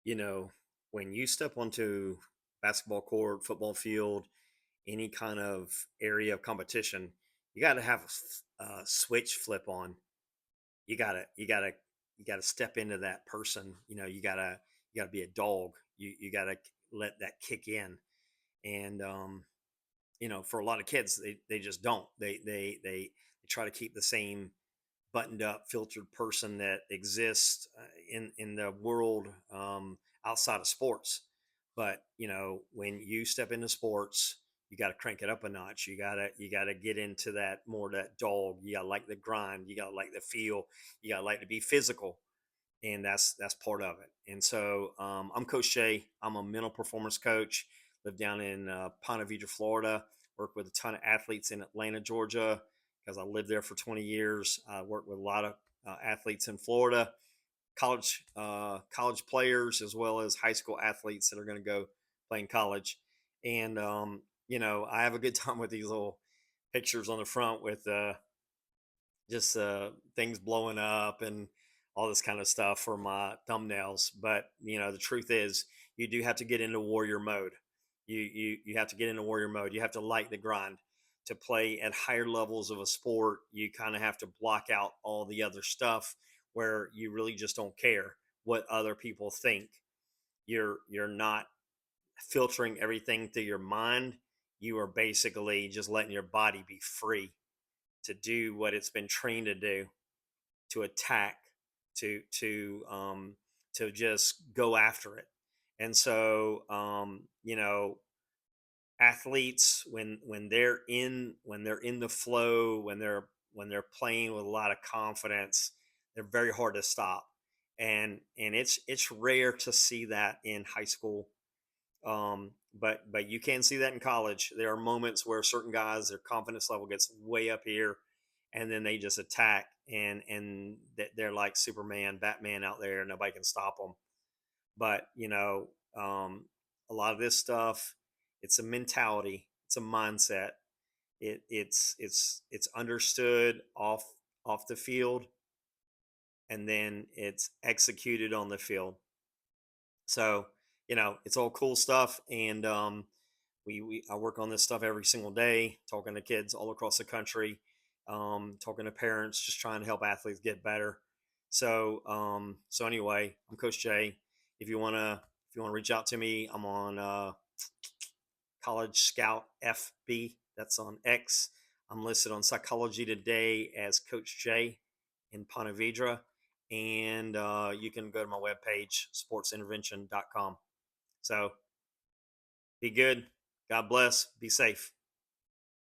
you know, when you step onto basketball court, football field, any kind of area of competition, you got to have a switch flip on. You gotta step into that person. You gotta be a dog. You gotta let that kick in. And for a lot of kids, they just don't. They try to keep the same buttoned up, filtered person that exists in the world outside of sports. But when you step into sports, you got to crank it up a notch. You gotta get into that dog. You gotta like the grind. You gotta like the feel. You gotta like to be physical, and that's part of it. And so I'm Coach Shay. I'm a mental performance coach. Live down in Ponte Vedra, Florida. Work with a ton of athletes in Atlanta, Georgia, because I lived there for 20 years. I work with a lot of athletes in Florida, college players, as well as high school athletes that are going to go play in college. And I have a good time with these little pictures on the front with just things blowing up and all this kind of stuff for my thumbnails. But the truth is, you do have to get into warrior mode. You have to get into warrior mode. You have to like the grind. To play at higher levels of a sport, you kind of have to block out all the other stuff where you really just don't care what other people think. You're not filtering everything through your mind. You are basically just letting your body be free to do what it's been trained to do, to attack, to just go after it. And so athletes, when they're in the flow, when they're playing with a lot of confidence, they're very hard to stop. And it's rare to see that in high school, but you can see that in college. There are moments where certain guys, their confidence level gets way up here, and then they just attack, and they're like Superman, Batman out there. Nobody can stop them. But a lot of this stuff, it's a mentality, it's a mindset. It's understood off the field, and then it's executed on the field. So it's all cool stuff, and I work on this stuff every single day, talking to kids all across the country, talking to parents, just trying to help athletes get better. So anyway, I'm Coach Jay. If you wanna reach out to me, I'm on College Scout FB. That's on X. I'm listed on Psychology Today as Coach J in Ponte Vedra. And you can go to my webpage, sportsintervention.com. So be good. God bless. Be safe.